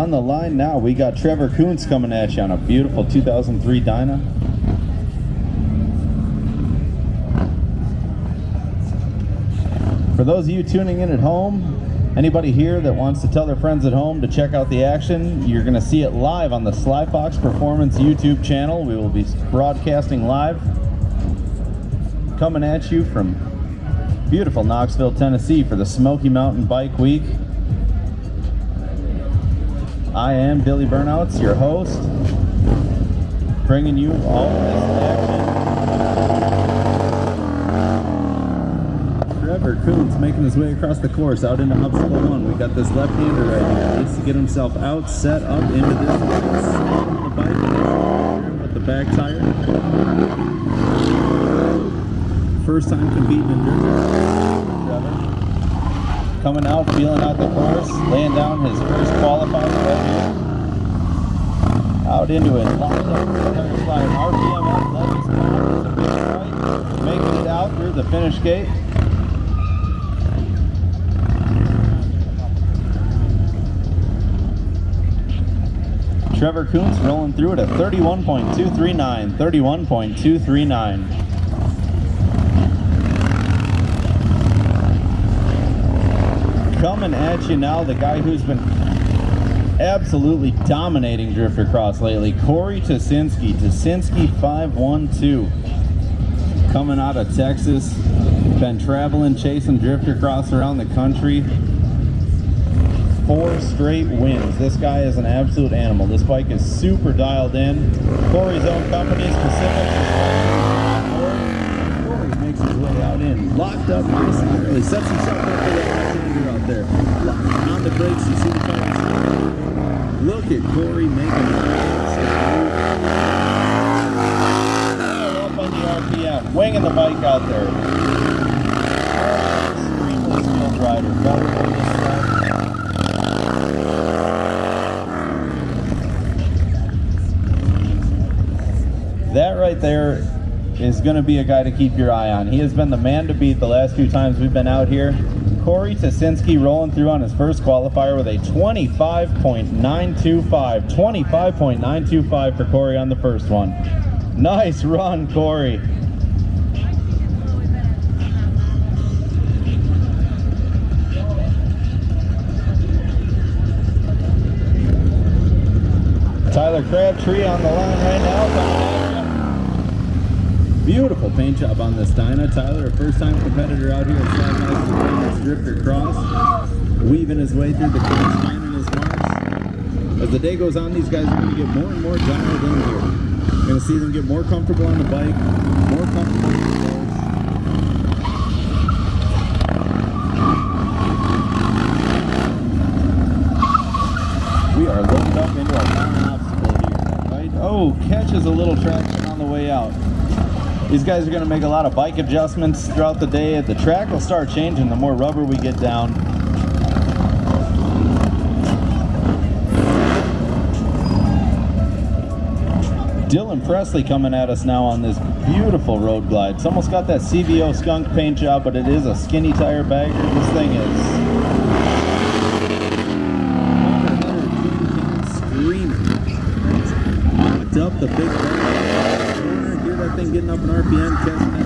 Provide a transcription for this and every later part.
On the line now, we got Trevor Kuntz coming at you on a beautiful 2003 Dyna. For those of you tuning in at home, anybody here that wants to tell their friends at home to check out the action, you're going to see it live on the Sly Fox Performance YouTube channel. We will be broadcasting live, coming at you from beautiful Knoxville, Tennessee for the Smoky Mountain Bike Week. I am Billy Burnouts, your host, bringing you all this action. Trevor Kuntz making his way across the course out into obstacle 1. We got this left-hander right here. He needs to get himself out, set up into this spot on the bike with the back tire. First time competing in drifting. Trevor coming out, feeling out the course, laying down his first qualifier right here. Out into it, locked up, flying RPM up, left is going, a big right, making it out through the finish gate. Trevor Kuntz rolling through it at 31.239, 31.239. Coming at you now, the guy who's been absolutely dominating drifter cross lately, Corey Tasinski, Tasinski 512. Coming out of Texas, been traveling, chasing drifter cross around the country. 4 straight wins. This guy is an absolute animal. This bike is super dialed in. Corey's own company, Pacific. Corey makes his way out in. Locked up nice and early. Sets himself up for the left-hander out there. On the brakes, you see the car. Look at Corey making it. Up on the RPM. Winging the bike out there. Extremely skilled rider. Better than this guy. That right there is going to be a guy to keep your eye on. He has been the man to beat the last few times we've been out here. Corey Tasinski rolling through on his first qualifier with a 25.925. 25.925 for Corey on the first one. Nice run, Corey. Tyler Crabtree on the line right now. Beautiful paint job on this Dyna. Tyler, a first-time competitor out here at Sly Fox Drifter Cross, weaving his way through the course, finding his marks. As the day goes on, these guys are going to get more and more dialed in here. You're going to see them get more comfortable on the bike, more comfortable with the course. We are loaded up into our final obstacle here, right? Oh, catches a little traction on the way out. These guys are going to make a lot of bike adjustments throughout the day. The track will start changing the more rubber we get down. Dylan Presley coming at us now on this beautiful road glide. It's almost got that CVO skunk paint job, but it is a skinny tire bagger. This thing is screaming. Locked up the big bag. That thing getting up in RPM, catching that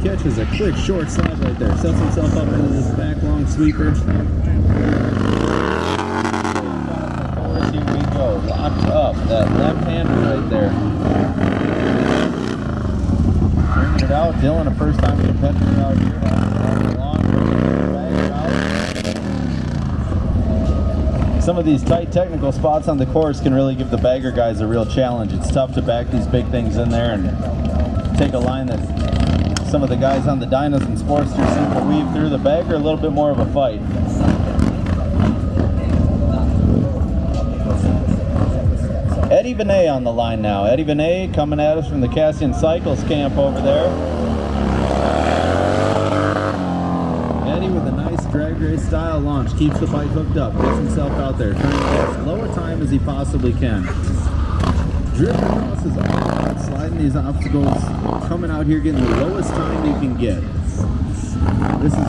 ringer. Catches a quick short slide right there. Sets himself up into this back long sweeper. Here we go. Locked up. That left-hander right there. Bringing it out. Dylan, a first-time competitor out here. Some of these tight technical spots on the course can really give the bagger guys a real challenge. It's tough to back these big things in there and take a line that some of the guys on the Dynas and Sportsters seem to weave through. The bagger, a little bit more of a fight. Eddie Benet on the line now. Eddie Benet coming at us from the Cassian Cycles camp over there. Eddie with a nice drag race style launch, keeps the bike hooked up, gets himself out there, trying to get as low a time as he possibly can. Drifting across is all about sliding these obstacles, coming out here getting the lowest time you can get. This is a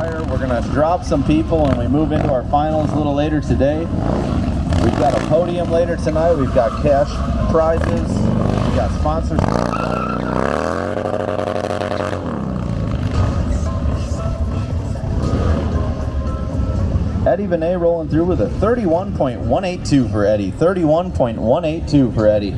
tire. We're going to drop some people when we move into our finals a little later today. We've got a podium later tonight. We've got cash prizes. We've got sponsors. Eddie Benet rolling through with a 31.182 for Eddie. 31.182 for Eddie.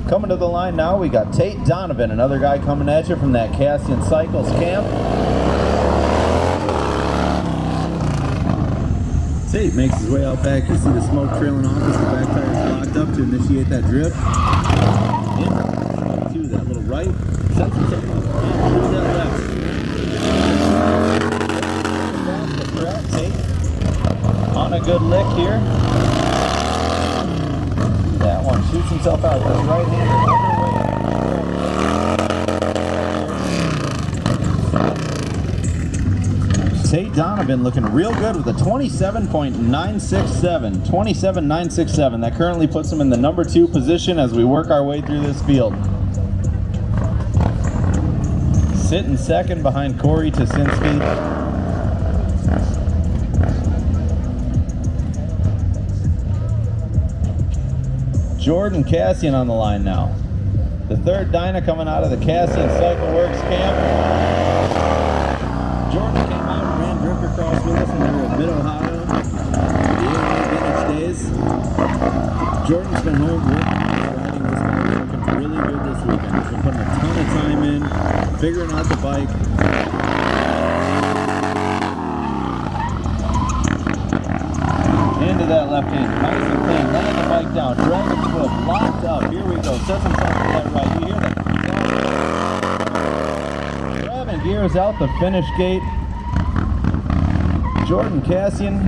Coming to the line now, we got Tate Donovan, another guy coming at you from that Cassian Cycles camp. Tate makes his way out back. You see the smoke trailing off as the back tire is locked up to initiate that drift. In to that little right. Sets the tape up and through that left. Tate on a good lick here. That one shoots himself out with his right hand. Tate Donovan looking real good with a 27.967. 27.967. That currently puts him in the number 2 position as we work our way through this field. Sitting second behind Corey Tasinski. Jordan Cassian on the line now. The third Dyna coming out of the Cassian Cycle Works camp. Jordan came out and ran drifter cross with us when we were at Mid-Ohio. The vintage days. Jordan's been home working riding this bike, looking really good this weekend. He's been putting a ton of time in, figuring out the bike. Into that left hand, nice and clean, laying the bike down, dragging foot, locked up, here we go, sets himself to that right, you hear that? Grabbing gears out the finish gate. Jordan Cassian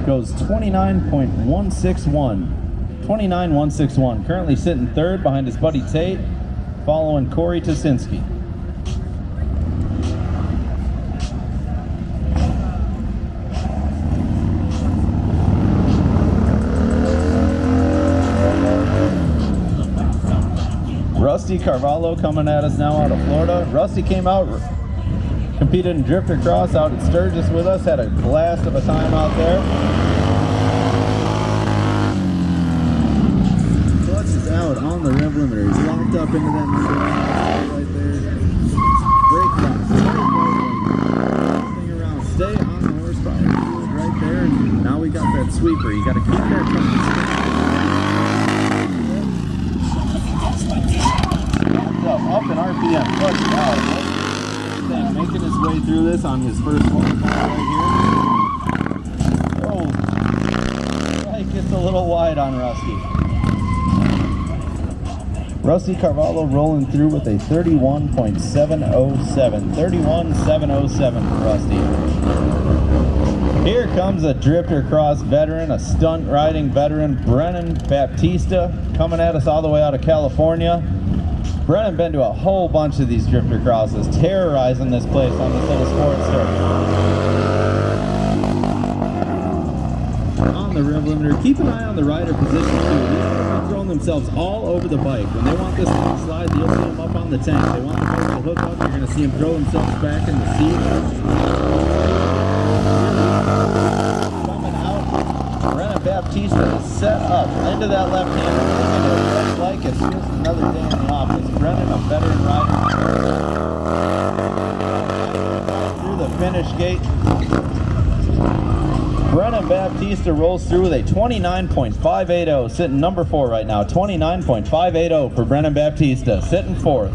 goes 29.161, 29.161, currently sitting third behind his buddy Tate, following Corey Tasinski. Rusty Carvalho coming at us now out of Florida. Rusty came out, competed in drifter cross out at Sturgis with us, had a blast of a time out there. Clutch is out on the rev limiter. He's locked up into that number right there. Brake box, thing around. Stay on the horsepower right there. And now we got that sweeper. You got to keep that coming. Up in RPM, clutch out. Thing making his way through this on his first one right here. Oh, right, gets a little wide on Rusty. Rusty Carvalho rolling through with a 31.707. 31.707 for Rusty. Here comes a drifter cross veteran, a stunt riding veteran, Brennan Baptista, coming at us all the way out of California. Brennan been to a whole bunch of these drifter crosses, terrorizing this place on this little Sportster. On the rev limiter, keep an eye on the rider position too. These guys are throwing themselves all over the bike. When they want this thing to slide, you'll see them up on the tank. They want the bike to hook up, you're going to see them throw themselves back in the seat. Coming out, Brennan Baptista is set up into that left hand. Like it's just another day in the office. Brennan, a veteran rider, through the finish gate. Brennan Baptista rolls through with a 29.580, sitting number 4 right now. 29.580 for Brennan Baptista, sitting 4th.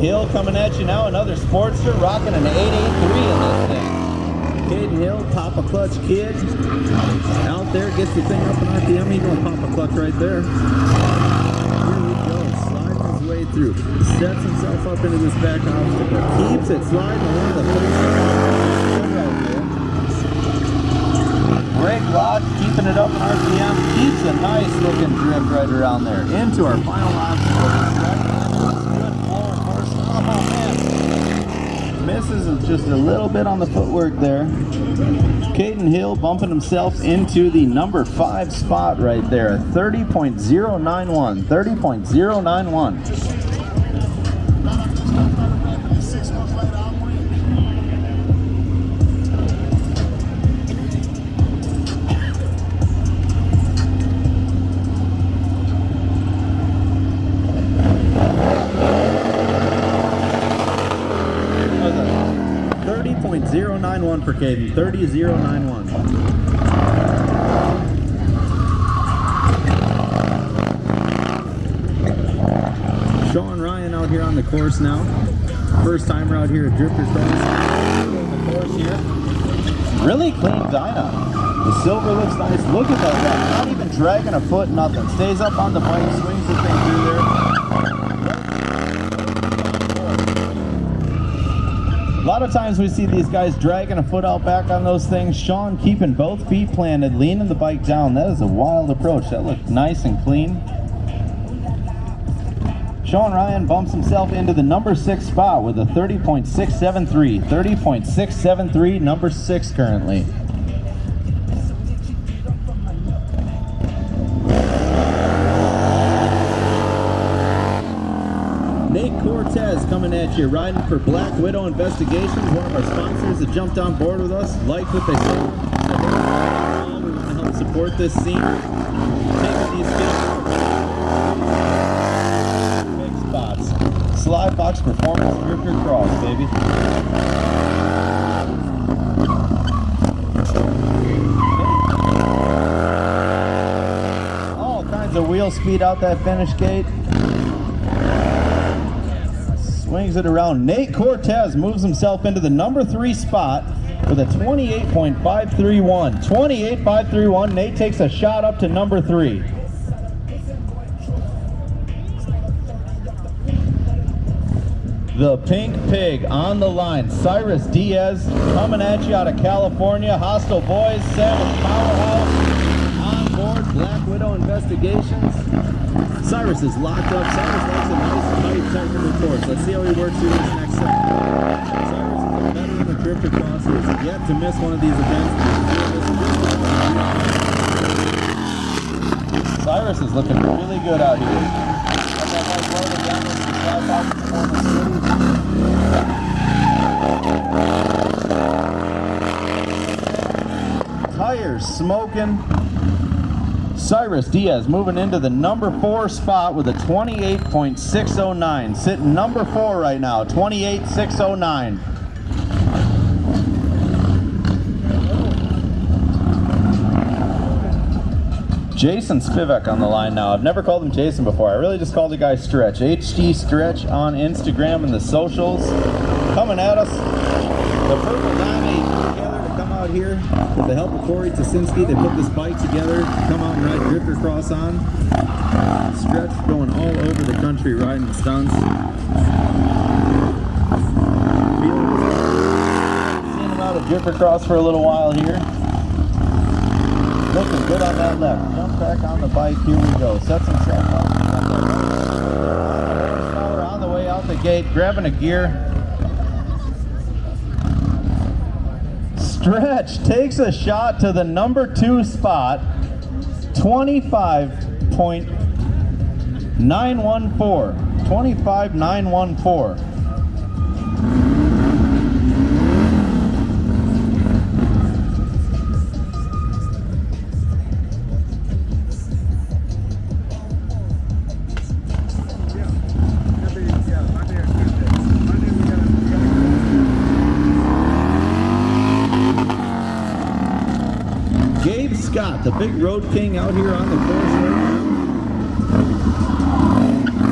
Hill coming at you now, another Sportster, rocking an 883 in this thing. Caden Hill, Papa Clutch kid, out there, gets the thing up in RPM, he's going to pop a clutch right there. Here we go, sliding his way through, sets himself up into this back obstacle, keeps it sliding along the face right here. Brake lock, keeping it up in RPM, keeps a nice looking drift right around there. Into our final obstacle. Good floor force. Oh man. Misses just a little bit on the footwork there. Caden Hill bumping himself into the number 5 spot right there. 30.091. 30.091. .091 for Caden, 30.091. Sean Ryan out here on the course now. First timer out here at Drifter Cross. The course here. Really clean dyno. The silver looks nice. Look at that guy. Not even dragging a foot, nothing. Stays up on the bike, swings the thing through there. A lot of times we see these guys dragging a foot out back on those things. Sean keeping both feet planted, leaning the bike down. That is a wild approach. That looked nice and clean. Sean Ryan bumps himself into the number 6 spot with a 30.673. 30.673, number 6 currently. Nate Cortez coming at you, riding for Black Widow Investigations, one of our sponsors that jumped on board with us, liked what they saw. We want to help support this scene. Taking these big spots. Slide Box Performance Drifter Cross, baby. All kinds of wheel speed out that finish gate. Swings it around. Nate Cortez moves himself into the number 3 spot with a 28.531. 28.531. Nate takes a shot up to number 3. The Pink Pig on the line. Cyrus Diaz coming at you out of California. Hostile Boys, Savage Powerhouse on board. Black Widow Investigations. Cyrus is locked up. Cyrus likes a nice, tight technical course. Let's see how he works through this next set. Cyrus is a veteran of Drifter Cross. He has yet to miss one of these events. Cyrus is looking really good out here. Tires smoking. Cyrus Diaz moving into the number 4 spot with a 28.609. Sitting number 4 right now, 28.609. Jason Spivak on the line now. I've never called him Jason before. I really just called the guy Stretch. HD Stretch on Instagram and the socials. Coming at us. The Purple Diamond together to come out here. With the help of Corey Tasinski, they put this bike together to come out and ride Drifter Cross on. Stretch going all over the country riding stunts. Seen him out of Drifter Cross for a little while here. Looking good on that left. Jump back on the bike. Here we go. Sets himself up. On the way out the gate, grabbing a gear. Stretch takes a shot to the number 2 spot. 25.914. 25.914. Scott, the big road king out here on the course right now.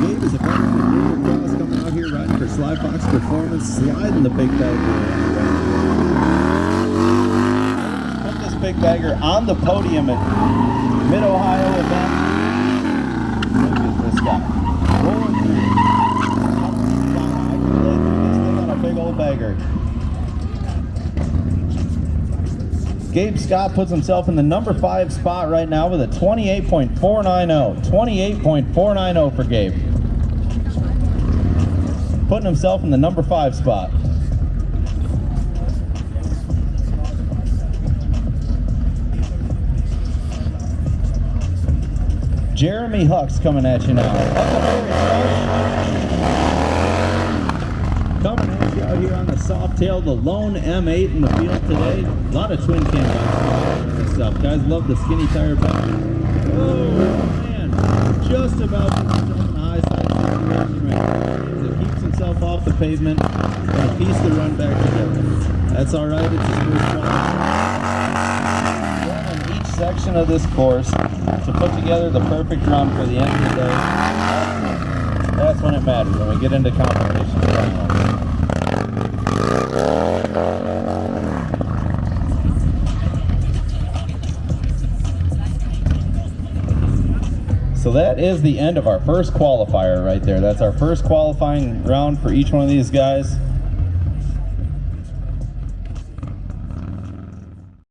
Gabe is a veteran of Drifter Cross coming out here riding for Sly Fox Performance, sliding the big bagger. Put this big bagger on the podium at Mid-Ohio event. Look at this guy. Rolling through. I can lay through this thing on a big old bagger. Gabe Scott puts himself in the number 5 spot right now with a 28.490. 28.490 for Gabe. Putting himself in the number 5 spot. Jeremy Huck's coming at you now. Coming at you out here on the Softail, the lone M8 in the field today. A lot of twin cam bounces stuff. Guys love the skinny tire back. Oh man, just about to on the high side of the situation right now. He keeps himself off the pavement, gonna piece the run back together. That's all right. It's his first one in each section of this course to put together the perfect run for the end of the day. That's when it matters, when we get into competition. So that is the end of our first qualifier right there. That's our first qualifying round for each one of these guys.